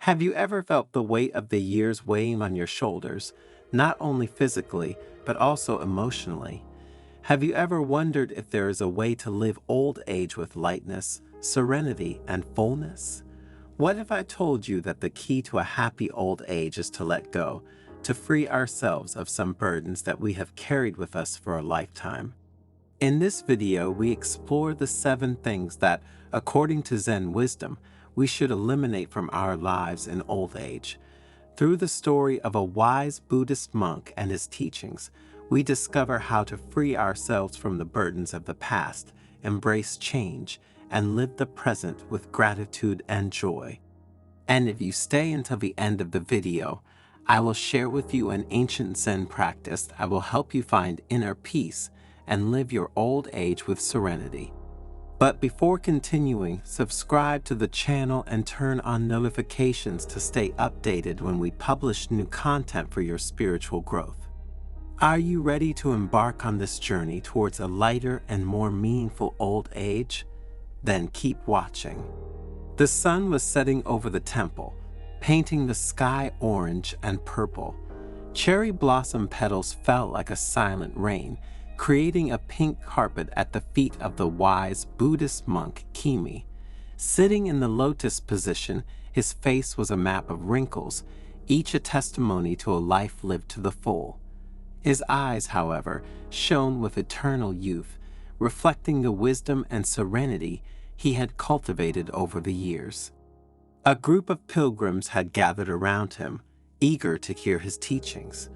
Have you ever felt the weight of the years weighing on your shoulders, not only physically, but also emotionally? Have you ever wondered if there is a way to live old age with lightness, serenity, and fullness? What if I told you that the key to a happy old age is to let go, to free ourselves of some burdens that we have carried with us for a lifetime? In this video, we explore the 7 things that, according to Zen wisdom, we should eliminate from our lives in old age. Through the story of a wise Buddhist monk and his teachings, we discover how to free ourselves from the burdens of the past, embrace change, and live the present with gratitude and joy. And if you stay until the end of the video, I will share with you an ancient Zen practice that will help you find inner peace and live your old age with serenity. But before continuing, subscribe to the channel and turn on notifications to stay updated when we publish new content for your spiritual growth. Are you ready to embark on this journey towards a lighter and more meaningful old age? Then keep watching. The sun was setting over the temple, painting the sky orange and purple. Cherry blossom petals fell like a silent rain, creating a pink carpet at the feet of the wise Buddhist monk Kimi. Sitting in the lotus position, his face was a map of wrinkles, each a testimony to a life lived to the full. His eyes, however, shone with eternal youth, reflecting the wisdom and serenity he had cultivated over the years. A group of pilgrims had gathered around him, eager to hear his teachings.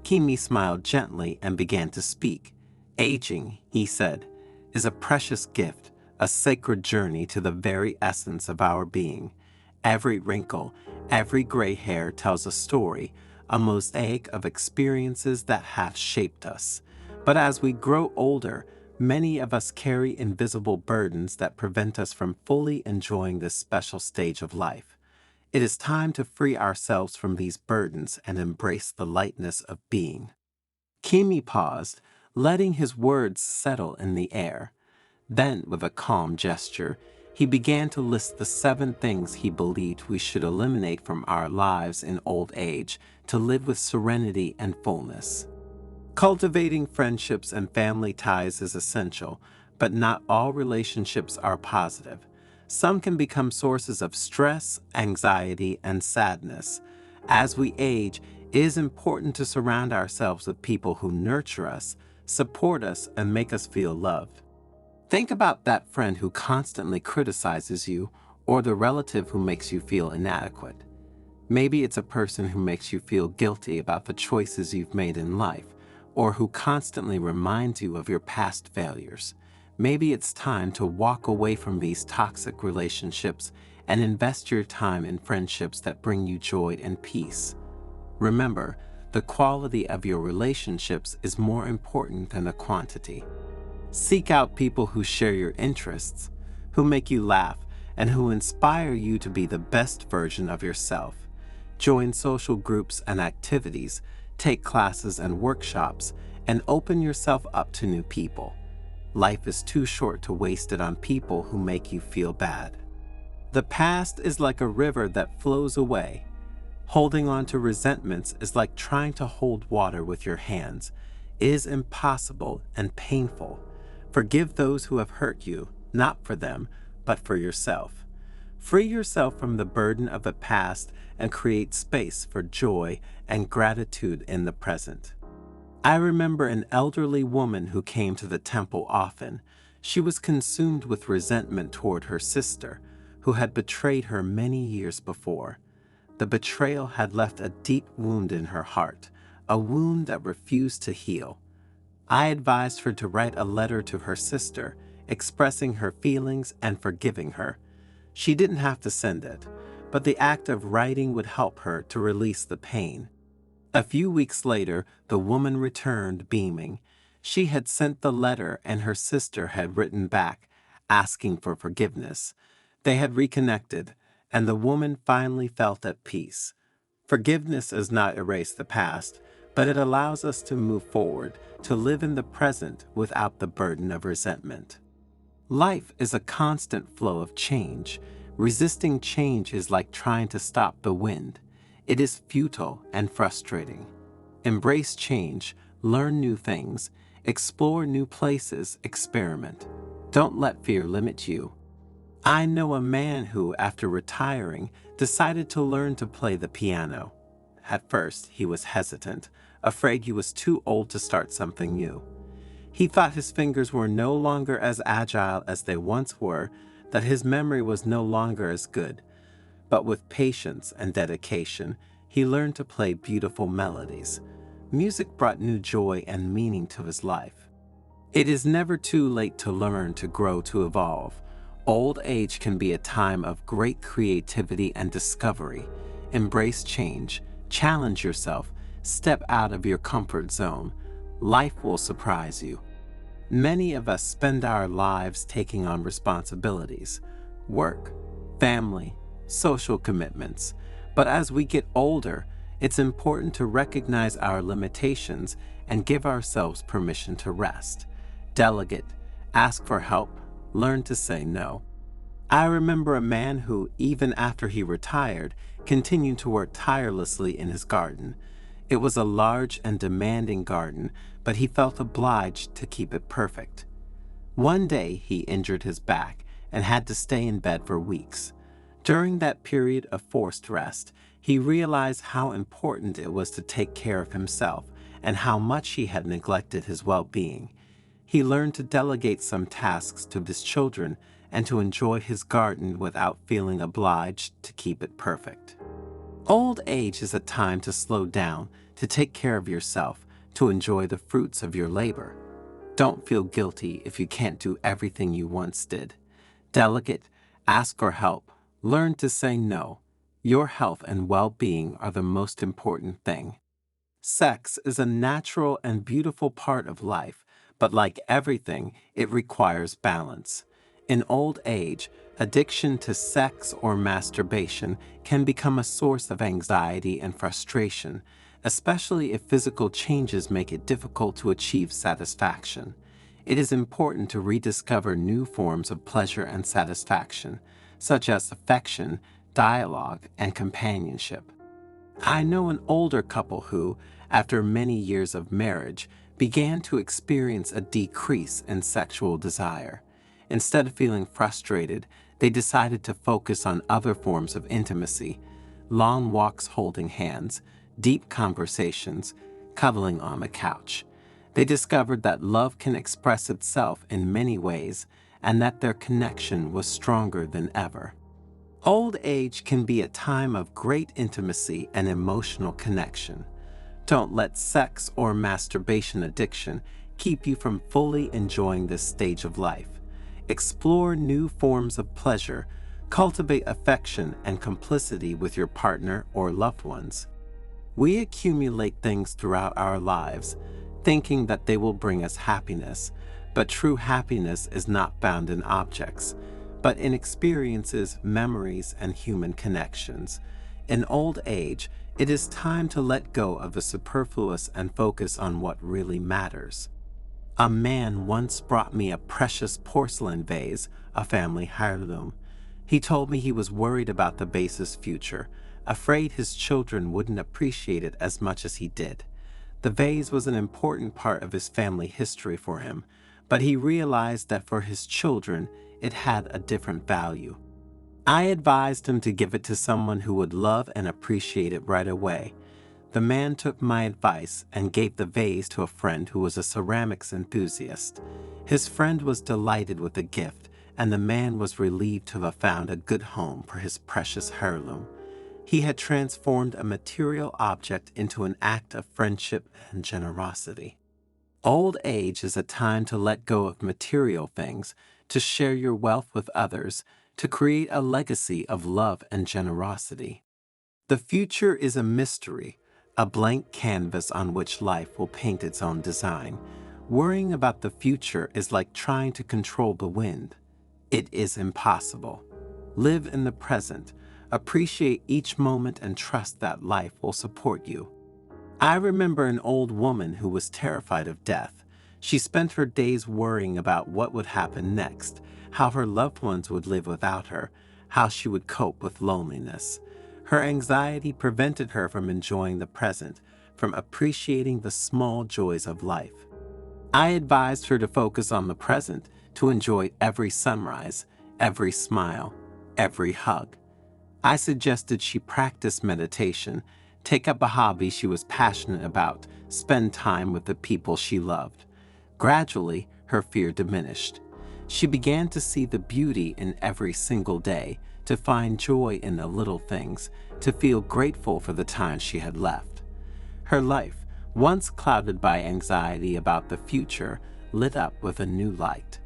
Kimi smiled gently and began to speak. Aging, he said, is a precious gift, a sacred journey to the very essence of our being. Every wrinkle, every gray hair tells a story, a mosaic of experiences that have shaped us. But as we grow older, many of us carry invisible burdens that prevent us from fully enjoying this special stage of life. It is time to free ourselves from these burdens and embrace the lightness of being. Kimi paused, letting his words settle in the air. Then, with a calm gesture, he began to list the 7 things he believed we should eliminate from our lives in old age to live with serenity and fullness. Cultivating friendships and family ties is essential, but not all relationships are positive. Some can become sources of stress, anxiety, and sadness. As we age, it is important to surround ourselves with people who nurture us, support us, and make us feel loved. Think about that friend who constantly criticizes you, or the relative who makes you feel inadequate. Maybe it's a person who makes you feel guilty about the choices you've made in life, or who constantly reminds you of your past failures. Maybe it's time to walk away from these toxic relationships and invest your time in friendships that bring you joy and peace. Remember, the quality of your relationships is more important than the quantity. Seek out people who share your interests, who make you laugh, and who inspire you to be the best version of yourself. Join social groups and activities, take classes and workshops, and open yourself up to new people. Life is too short to waste it on people who make you feel bad. The past is like a river that flows away. Holding on to resentments is like trying to hold water with your hands. It is impossible and painful. Forgive those who have hurt you, not for them, but for yourself. Free yourself from the burden of the past and create space for joy and gratitude in the present. I remember an elderly woman who came to the temple often. She was consumed with resentment toward her sister, who had betrayed her many years before. The betrayal had left a deep wound in her heart, a wound that refused to heal. I advised her to write a letter to her sister, expressing her feelings and forgiving her. She didn't have to send it, but the act of writing would help her to release the pain. A few weeks later, the woman returned beaming. She had sent the letter and her sister had written back, asking for forgiveness. They had reconnected, and the woman finally felt at peace. Forgiveness does not erase the past, but it allows us to move forward, to live in the present without the burden of resentment. Life is a constant flow of change. Resisting change is like trying to stop the wind. It is futile and frustrating. Embrace change, learn new things, explore new places, experiment. Don't let fear limit you. I know a man who, after retiring, decided to learn to play the piano. At first, he was hesitant, afraid he was too old to start something new. He thought his fingers were no longer as agile as they once were, that his memory was no longer as good. But with patience and dedication, he learned to play beautiful melodies. Music brought new joy and meaning to his life. It is never too late to learn, to grow, to evolve. Old age can be a time of great creativity and discovery. Embrace change, challenge yourself, step out of your comfort zone. Life will surprise you. Many of us spend our lives taking on responsibilities, work, family, social commitments. But as we get older, it's important to recognize our limitations and give ourselves permission to rest. Delegate, ask for help, learn to say no. I remember a man who, even after he retired, continued to work tirelessly in his garden. It was a large and demanding garden, but he felt obliged to keep it perfect. One day, he injured his back and had to stay in bed for weeks. During that period of forced rest, he realized how important it was to take care of himself and how much he had neglected his well-being. He learned to delegate some tasks to his children and to enjoy his garden without feeling obliged to keep it perfect. Old age is a time to slow down, to take care of yourself, to enjoy the fruits of your labor. Don't feel guilty if you can't do everything you once did. Delegate, ask for help, learn to say no. Your health and well-being are the most important thing. Sex is a natural and beautiful part of life, but like everything, it requires balance. In old age, addiction to sex or masturbation can become a source of anxiety and frustration, especially if physical changes make it difficult to achieve satisfaction. It is important to rediscover new forms of pleasure and satisfaction, such as affection, dialogue, and companionship. I know an older couple who, after many years of marriage, began to experience a decrease in sexual desire. Instead of feeling frustrated, they decided to focus on other forms of intimacy: long walks holding hands, deep conversations, cuddling on the couch. They discovered that love can express itself in many ways and that their connection was stronger than ever. Old age can be a time of great intimacy and emotional connection. Don't let sex or masturbation addiction keep you from fully enjoying this stage of life. Explore new forms of pleasure, cultivate affection and complicity with your partner or loved ones. We accumulate things throughout our lives, thinking that they will bring us happiness, but true happiness is not found in objects, but in experiences, memories, and human connections. In old age, it is time to let go of the superfluous and focus on what really matters. A man once brought me a precious porcelain vase, a family heirloom. He told me he was worried about the vase's future, afraid his children wouldn't appreciate it as much as he did. The vase was an important part of his family history for him, but he realized that for his children, it had a different value. I advised him to give it to someone who would love and appreciate it right away. The man took my advice and gave the vase to a friend who was a ceramics enthusiast. His friend was delighted with the gift, and the man was relieved to have found a good home for his precious heirloom. He had transformed a material object into an act of friendship and generosity. Old age is a time to let go of material things, to share your wealth with others, to create a legacy of love and generosity. The future is a mystery, a blank canvas on which life will paint its own design. Worrying about the future is like trying to control the wind. It is impossible. Live in the present, appreciate each moment, and trust that life will support you. I remember an old woman who was terrified of death. She spent her days worrying about what would happen next, how her loved ones would live without her, how she would cope with loneliness. Her anxiety prevented her from enjoying the present, from appreciating the small joys of life. I advised her to focus on the present, to enjoy every sunrise, every smile, every hug. I suggested she practice meditation, take up a hobby she was passionate about, spend time with the people she loved. Gradually, her fear diminished. She began to see the beauty in every single day, to find joy in the little things, to feel grateful for the time she had left. Her life, once clouded by anxiety about the future, lit up with a new light.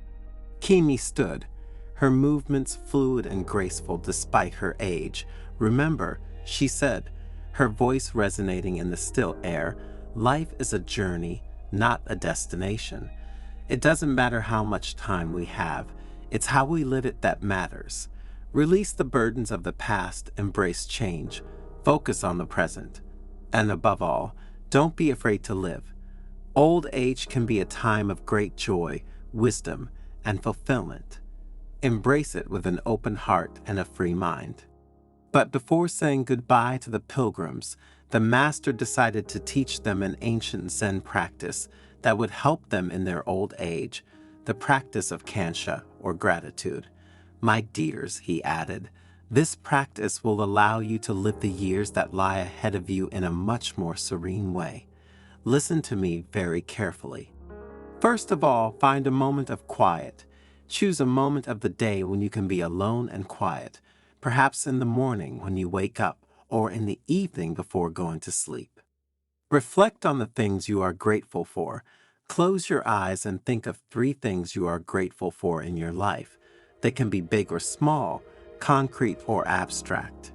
Kimi stood, her movements fluid and graceful despite her age. Remember, she said, her voice resonating in the still air, life is a journey, not a destination. It doesn't matter how much time we have, it's how we live it that matters. Release the burdens of the past, embrace change, focus on the present. And above all, don't be afraid to live. Old age can be a time of great joy, wisdom, and fulfillment. Embrace it with an open heart and a free mind. But before saying goodbye to the pilgrims, the master decided to teach them an ancient Zen practice that would help them in their old age, the practice of kansha, or gratitude. My dears, he added, this practice will allow you to live the years that lie ahead of you in a much more serene way. Listen to me very carefully. First of all, find a moment of quiet. Choose a moment of the day when you can be alone and quiet, perhaps in the morning when you wake up, or in the evening before going to sleep. Reflect on the things you are grateful for. Close your eyes and think of 3 things you are grateful for in your life. They can be big or small, concrete or abstract.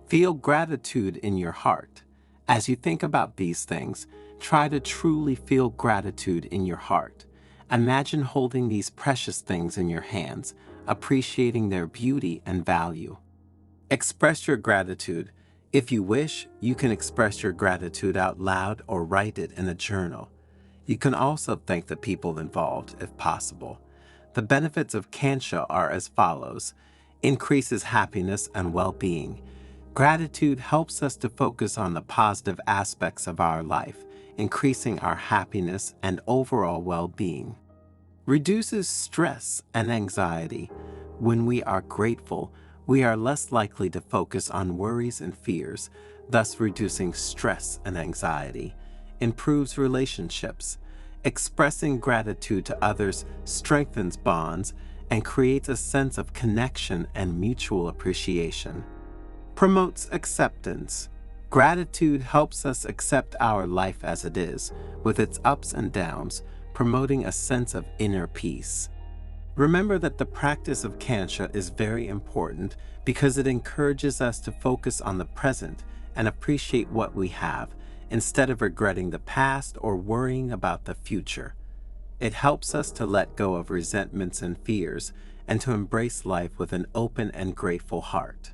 Feel gratitude in your heart. As you think about these things, try to truly feel gratitude in your heart. Imagine holding these precious things in your hands, appreciating their beauty and value. Express your gratitude. If you wish, you can express your gratitude out loud or write it in a journal. You can also thank the people involved, if possible. The benefits of kansha are as follows: increases happiness and well-being. Gratitude helps us to focus on the positive aspects of our life, increasing our happiness and overall well-being. Reduces stress and anxiety. When we are grateful, we are less likely to focus on worries and fears, thus reducing stress and anxiety. Improves relationships. Expressing gratitude to others strengthens bonds and creates a sense of connection and mutual appreciation. Promotes acceptance. Gratitude helps us accept our life as it is, with its ups and downs, promoting a sense of inner peace. Remember that the practice of kansha is very important because it encourages us to focus on the present and appreciate what we have, instead of regretting the past or worrying about the future. It helps us to let go of resentments and fears and to embrace life with an open and grateful heart.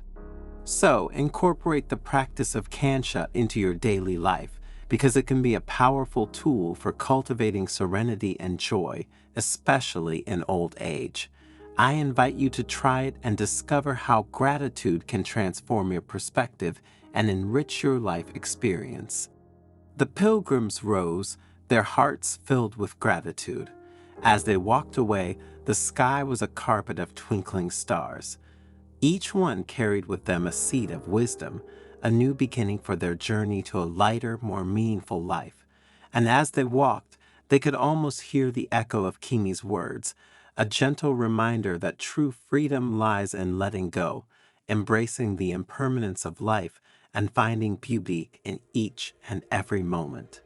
So, incorporate the practice of kansha into your daily life because it can be a powerful tool for cultivating serenity and joy, especially in old age. I invite you to try it and discover how gratitude can transform your perspective and enrich your life experience. The pilgrims rose, their hearts filled with gratitude. As they walked away, the sky was a carpet of twinkling stars. Each one carried with them a seed of wisdom, a new beginning for their journey to a lighter, more meaningful life. And as they walked, they could almost hear the echo of Kimi's words, a gentle reminder that true freedom lies in letting go, embracing the impermanence of life, and finding beauty in each and every moment.